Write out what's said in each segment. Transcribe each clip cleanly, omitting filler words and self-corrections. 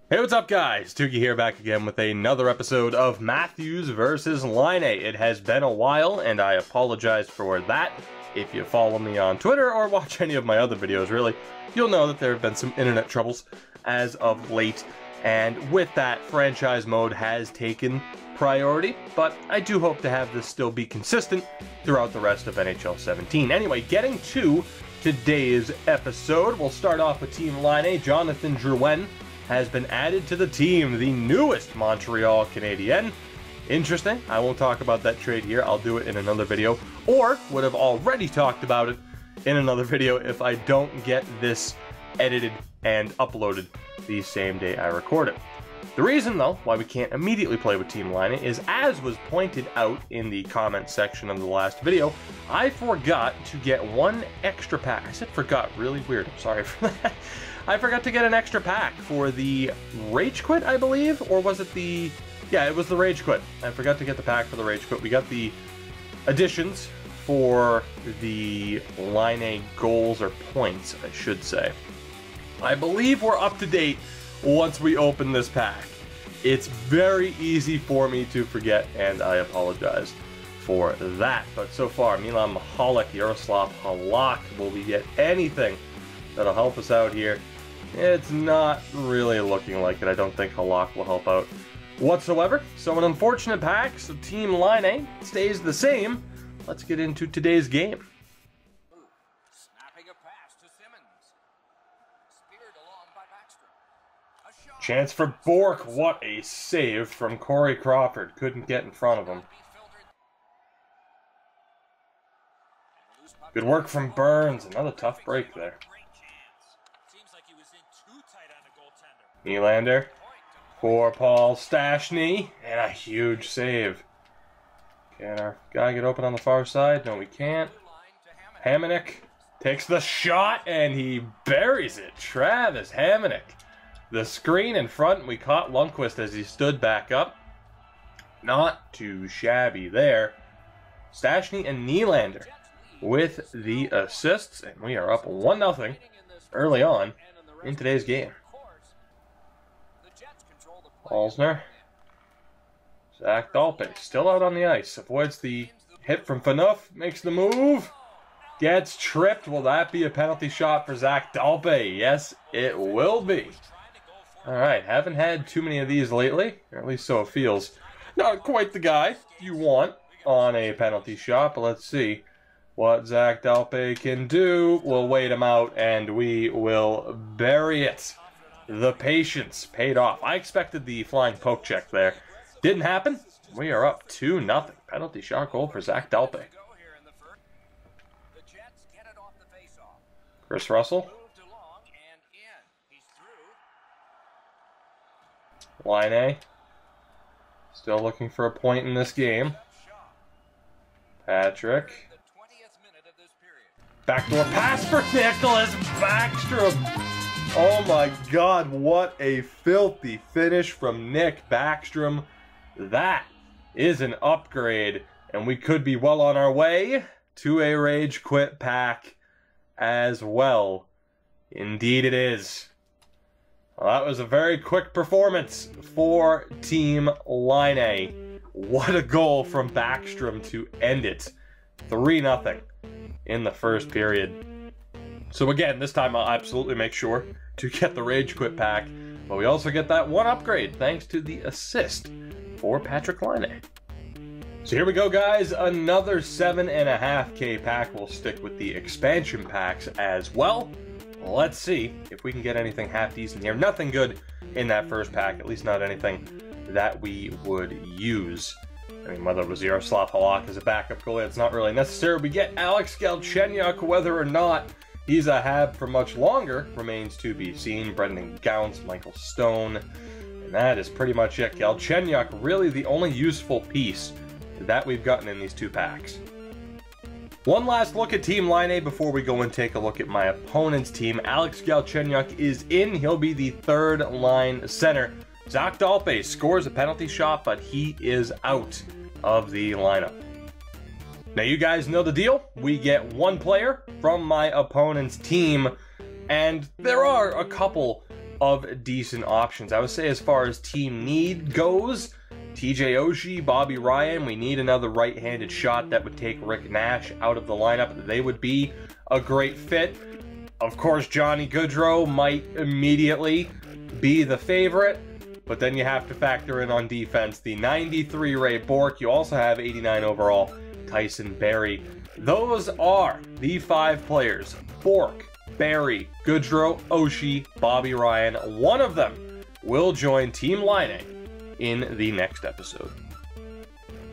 Hey, what's up guys? Tuki here, back again with another episode of Matthews versus Laine. It has been a while and I apologize for that. If you follow me on Twitter or watch any of my other videos really, you'll know that there have been some internet troubles as of late, and with that, franchise mode has taken priority, but I do hope to have this still be consistent throughout the rest of NHL 17. Anyway, getting to today's episode, we'll start off with Team Laine. Jonathan Drouin has been added to the team, the newest Montreal Canadien. Interesting. I won't talk about that trade here. I'll do it in another video, or would have already talked about it in another video if I don't get this edited and uploaded the same day I record it. The reason, though, why we can't immediately play with Team Laine is, as was pointed out in the comment section of the last video, I forgot to get one extra pack. I said forgot, really weird. I'm sorry for that. I forgot to get an extra pack for the Rage Quit, I believe, or was it the... Yeah, it was the Rage Quit. I forgot to get the pack for the Rage Quit. We got the additions for the Laine goals, or points, I should say. I believe we're up to date once we open this pack. It's very easy for me to forget, and I apologize for that. But so far, Milan Mahalik, Yaroslav Halak, will we get anything that'll help us out here? It's not really looking like it. I don't think Halak will help out whatsoever. So an unfortunate pack, so Team Laine stays the same. Let's get into today's game. Snapping a pass to Simmons. Speared along by Backstrom. Chance for Bork. What a save from Corey Crawford. Couldn't get in front of him. Good work from Burns. Another tough break there. Nylander for Paul Stastny, and a huge save. Can our guy get open on the far side? No, we can't. Hamonic takes the shot, and he buries it. Travis Hamonic. The screen in front, we caught Lundqvist as he stood back up. Not too shabby there. Stastny and Nylander with the assists, and we are up 1-0 early on in today's game. Alsner. Zach Dalpe still out on the ice. Avoids the hit from Phaneuf. Makes the move. Gets tripped. Will that be a penalty shot for Zach Dalpe? Yes, it will be. Alright, haven't had too many of these lately. Or at least so it feels. Not quite the guy you want on a penalty shot, but let's see what Zach Dalpe can do. We'll wait him out and we will bury it. The patience paid off. I expected the flying poke check there. Didn't happen. We are up 2-0. Penalty shot goal for Zach Dalpe. Chris Russell. Laine. Still looking for a point in this game. Patrick. Backdoor pass for Nicholas Backstrom. Oh my God, what a filthy finish from Nick Backstrom. That is an upgrade, and we could be well on our way to a Rage Quit pack as well. Indeed it is. Well, that was a very quick performance for Team Laine. What a goal from Backstrom to end it. 3-0 in the first period. So again, this time I'll absolutely make sure to get the Rage Quit pack, but we also get that one upgrade thanks to the assist for Patrick Laine. So here we go, guys. Another 7.5K pack. We'll stick with the expansion packs as well. Let's see if we can get anything half decent here. Nothing good in that first pack, at least not anything that we would use. I mean, whether it was Yaroslav Halak as a backup goalie, it's not really necessary. We get Alex Galchenyuk, whether or not he's a Hab for much longer remains to be seen. Brendan Gaunce, Michael Stone, and that is pretty much it. Galchenyuk, really the only useful piece that we've gotten in these two packs. One last look at Team Laine before we go and take a look at my opponent's team. Alex Galchenyuk is in. He'll be the third line center. Zach Dalpe scores a penalty shot, but he is out of the lineup. Now you guys know the deal. We get one player from my opponent's team, and there are a couple of decent options. I would say as far as team need goes, TJ Oshie, Bobby Ryan, we need another right-handed shot that would take Rick Nash out of the lineup. They would be a great fit. Of course, Johnny Gaudreau might immediately be the favorite, but then you have to factor in on defense the 93 Ray Bourque. You also have 89 overall Tyson Barrie. Those are the 5 players: Bourque, Barrie, Gaudreau, Oshie, Bobby Ryan. One of them will join Team Laine in the next episode.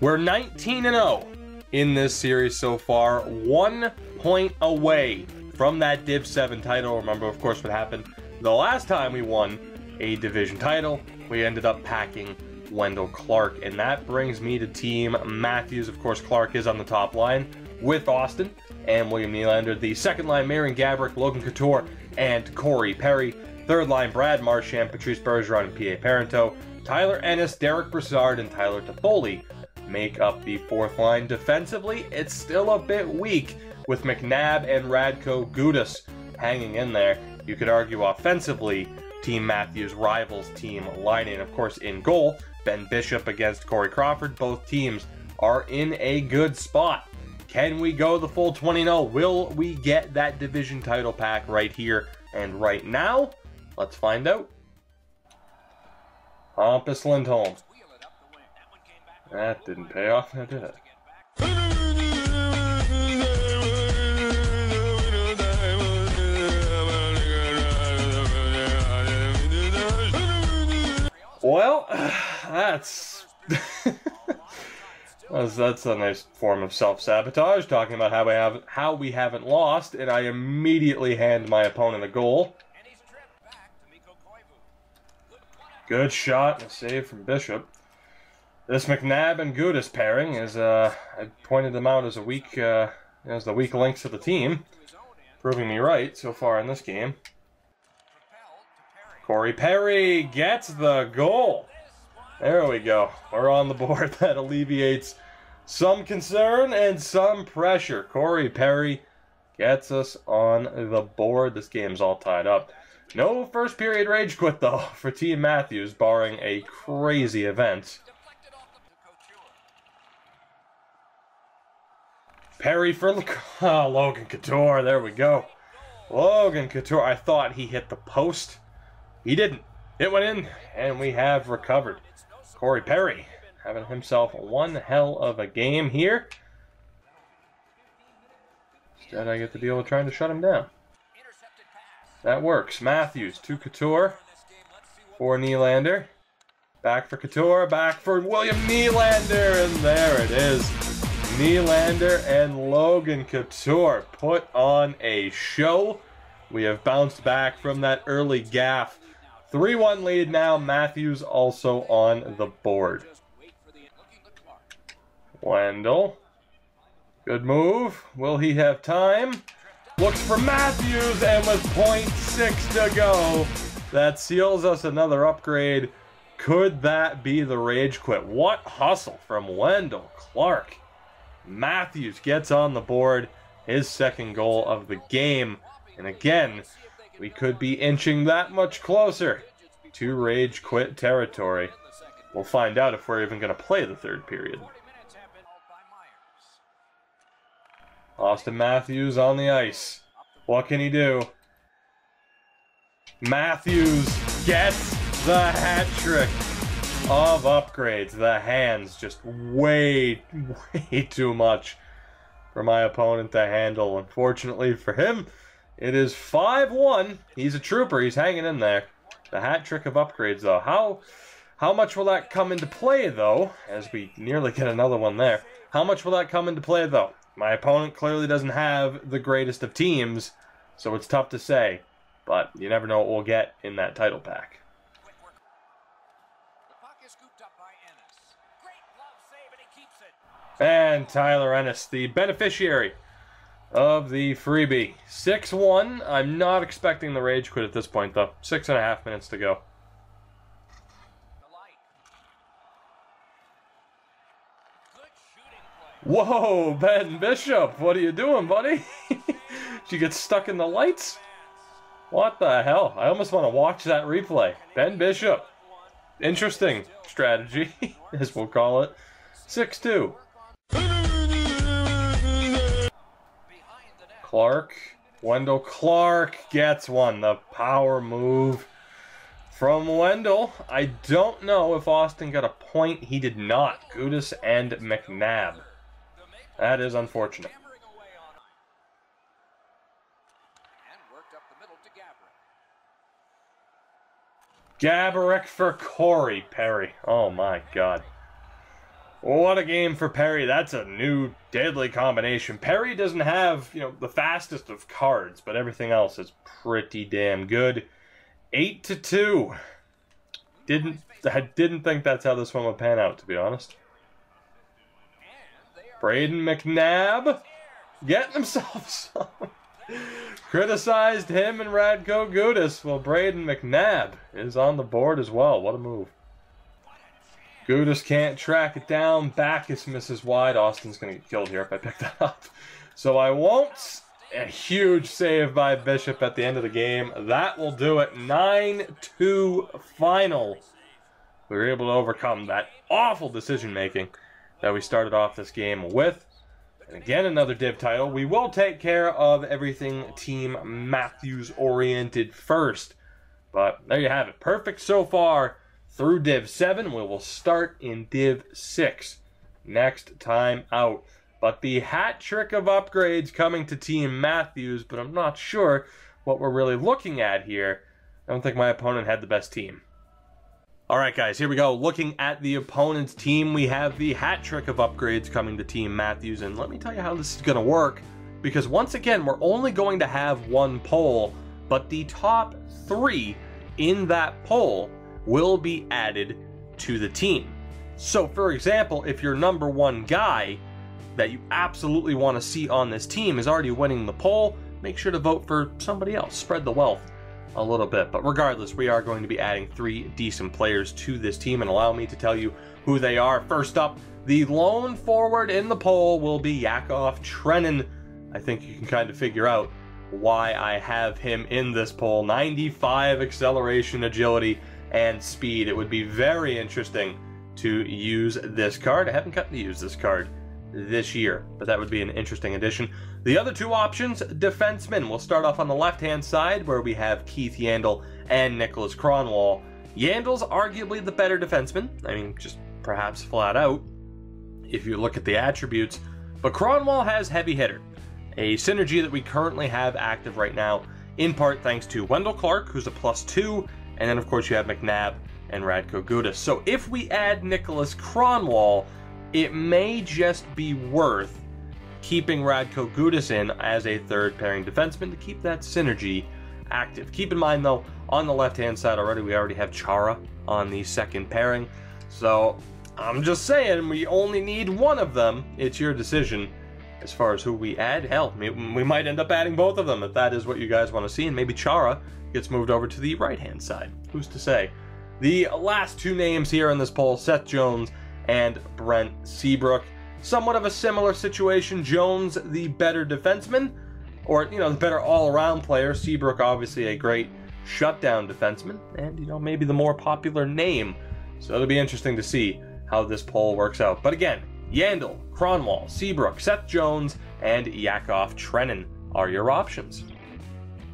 We're 19-0 in this series so far, 1 point away from that Div 7 title. Remember, of course, what happened the last time we won a division title. We ended up packing Wendell Clark, and that brings me to Team Matthews. Of course, Clark is on the top line with Austin and William Nylander. The second line, Marion Gaborik, Logan Couture, and Corey Perry. Third line, Brad Marchand, Patrice Bergeron, and P.A. Parento. Tyler Ennis, Derek Brassard, and Tyler Toffoli make up the fourth line. Defensively, it's still a bit weak with McNabb and Radko Gudas hanging in there. You could argue offensively, Team Matthews rivals Team Laine. And of course, in goal, Ben Bishop against Corey Crawford. Both teams are in a good spot. Can we go the full 20-0? Will we get that division title pack right here and right now? Let's find out. Hampus Lindholm. That didn't pay off, did it? Well, that's that's a nice form of self-sabotage, talking about how we haven't lost, and I immediately hand my opponent a goal. Good shot and a save from Bishop. This McNabb and Gudas pairing is, I pointed them out as as the weak links of the team, proving me right so far in this game. Corey Perry gets the goal. There we go. We're on the board. That alleviates some concern and some pressure. Corey Perry gets us on the board. This game's all tied up. No first period rage quit, though, for Team Matthews, barring a crazy event. Perry for Logan Couture. There we go. Logan Couture. I thought he hit the post. He didn't. It went in, and we have recovered. Corey Perry having himself one hell of a game here. Instead, I get to deal with trying to shut him down. That works. Matthews to Couture for Nylander. Back for Couture, back for William Nylander, and there it is. Nylander and Logan Couture put on a show. We have bounced back from that early gaffe. 3-1 lead now. Matthews also on the board. Wendell. Good move. Will he have time? Looks for Matthews, and with 0.6 to go, that seals us another upgrade. Could that be the rage quit? What hustle from Wendell Clark. Matthews gets on the board, his second goal of the game. And again, we could be inching that much closer to rage quit territory. We'll find out if we're even going to play the third period. Austin Matthews on the ice. What can he do? Matthews gets the hat trick of upgrades. The hands just way too much for my opponent to handle. Unfortunately for him, it is 5-1. He's a trooper. He's hanging in there. The hat trick of upgrades, though. How much will that come into play, though, as we nearly get another one there? How much will that come into play, though? My opponent clearly doesn't have the greatest of teams, so it's tough to say. But you never know what we'll get in that title pack. And Tyler Ennis, the beneficiary of the freebie. 6-1. I'm not expecting the rage quit at this point, though. 6.5 minutes to go. Whoa, Ben Bishop, what are you doing, buddy? Did you get stuck in the lights? What the hell? I almost want to watch that replay. Ben Bishop. Interesting strategy, as we'll call it. 6-2. Clark. Wendell Clark gets one. The power move from Wendell. I don't know if Austin got a point. He did not. Gudis and McNabb. That is unfortunate. Gaborik for Corey Perry. Oh my god. What a game for Perry. That's a new deadly combination. Perry doesn't have, the fastest of cards, but everything else is pretty damn good. 8-2. I didn't think that's how this one would pan out, to be honest. Braden McNabb getting himself some. Criticized him and Radko Gudis. Well, Braden McNabb is on the board as well. What a move. Gudis can't track it down. Backus misses wide. Austin's going to get killed here if I pick that up. So I won't. A huge save by Bishop at the end of the game. That will do it. 9-2 final. We were able to overcome that awful decision-making that we started off this game with. And again, another div title. We will take care of everything Team Matthews-oriented first. But there you have it. Perfect so far through Div 7. We will start in Div 6 next time out. But the hat trick of upgrades coming to Team Matthews, but I'm not sure what we're really looking at here. I don't think my opponent had the best team. Alright guys, here we go. Looking at the opponent's team, we have the hat trick of upgrades coming to Team Matthews, and let me tell you how this is going to work, because once again, we're only going to have one poll, but the top 3 in that poll will be added to the team. So for example, if your number 1 guy that you absolutely want to see on this team is already winning the poll, make sure to vote for somebody else. Spread the wealth a little bit. But regardless, we are going to be adding 3 decent players to this team, and allow me to tell you who they are. First up, the lone forward in the poll will be Yakov Trenin. I think you can kind of figure out why I have him in this poll. 95 acceleration, agility, and speed. It would be very interesting to use this card. I haven't gotten to use this card this year, but that would be an interesting addition. The other 2 options, defensemen. We'll start off on the left-hand side where we have Keith Yandle and Nicholas Kronwall. Yandle's arguably the better defenseman. I mean, just perhaps flat out, if you look at the attributes. But Kronwall has heavy hitter, a synergy that we currently have active right now, in part thanks to Wendell Clark, who's a +2, and then of course you have McNabb and Radko Gudis. So if we add Nicholas Kronwall, it may just be worth keeping Radko Gudis in as a 3rd pairing defenseman to keep that synergy active. Keep in mind though, on the left-hand side we already have Chara on the 2nd pairing. So I'm just saying, we only need one of them. It's your decision as far as who we add. Hell, we might end up adding both of them if that is what you guys want to see, and maybe Chara gets moved over to the right-hand side. Who's to say? The last 2 names here in this poll, Seth Jones and Brent Seabrook. Somewhat of a similar situation. Jones, the better defenseman, or, the better all-around player. Seabrook, obviously a great shutdown defenseman, and, maybe the more popular name. So it'll be interesting to see how this poll works out. But again, Yandle, Kronwall, Seabrook, Seth Jones, and Yakov Trenin are your options.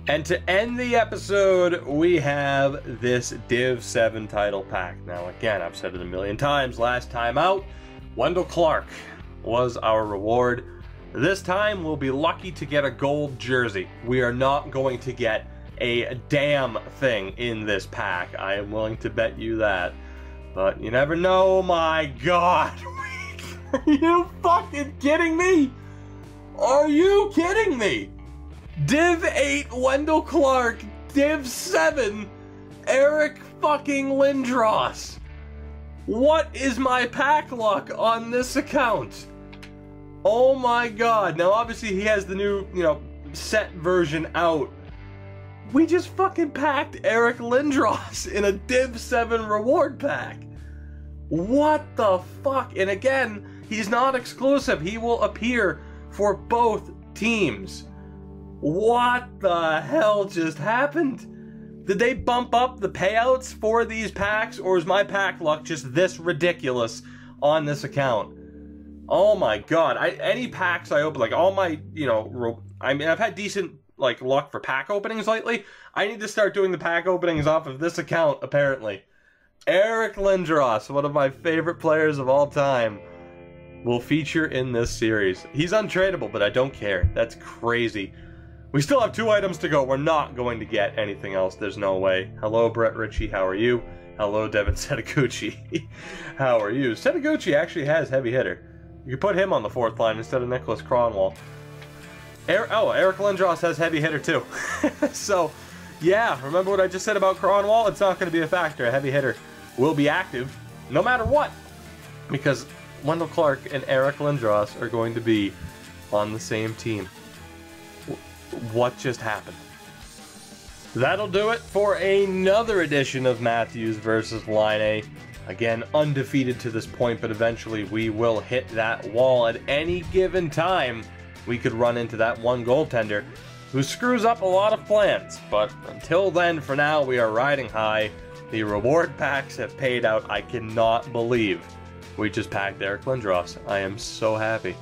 And to end the episode, we have this Div 7 title pack. Now again, I've said it a million times, last time out, Wendell Clark was our reward. This time, we'll be lucky to get a gold jersey. We are not going to get a damn thing in this pack. I am willing to bet you that. But you never know, my god. Are you fucking kidding me? Are you kidding me? Div 8, Wendell Clark. Div 7, Eric fucking Lindros. What is my pack luck on this account? Oh my god. Now, obviously, he has the new, set version out. We just fucking packed Eric Lindros in a Div 7 reward pack. What the fuck? And again, he's not exclusive. He will appear for both teams. What the hell just happened? Did they bump up the payouts for these packs, or is my pack luck just this ridiculous on this account? Oh my god. Any packs I open, like all my, you know, I mean, I've had decent, like, luck for pack openings lately. I need to start doing the pack openings off of this account, apparently. Eric Lindros, one of my favorite players of all time, will feature in this series. He's untradeable, but I don't care. That's crazy. We still have 2 items to go. We're not going to get anything else. There's no way. Hello, Brett Ritchie. How are you? Hello, Devin Setaguchi. How are you? Setaguchi actually has heavy hitter. You could put him on the 4th line instead of Nicholas Cronwall. Eric Lindros has heavy hitter too. So, yeah, remember what I just said about Cronwall? It's not going to be a factor. A heavy hitter will be active no matter what. Because Wendell Clark and Eric Lindros are going to be on the same team. What just happened? That'll do it for another edition of Matthews versus Laine. Again, undefeated to this point, but eventually we will hit that wall at any given time. We could run into that one goaltender who screws up a lot of plans. But until then, for now, we are riding high. The reward packs have paid out. I cannot believe we just packed Eric Lindros. I am so happy.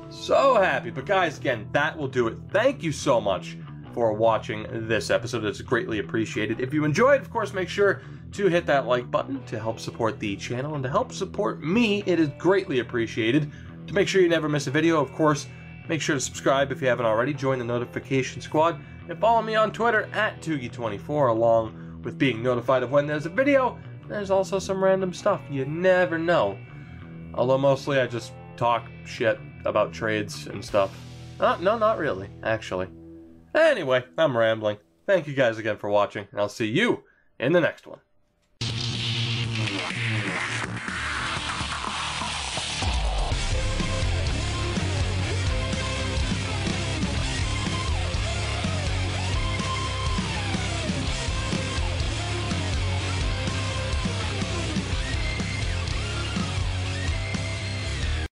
So happy. But guys, again, that will do it. Thank you so much for watching this episode. It's greatly appreciated. If you enjoyed, of course, make sure to hit that like button to help support the channel and to help support me. It is greatly appreciated. To make sure you never miss a video, of course, make sure to subscribe if you haven't already. Join the notification squad and follow me on Twitter at Toogie24. Along with being notified of when there's a video, there's also some random stuff. You never know. Although mostly I just talk shit about trades and stuff. No, not really, actually. Anyway, I'm rambling. Thank you guys again for watching, and I'll see you in the next one.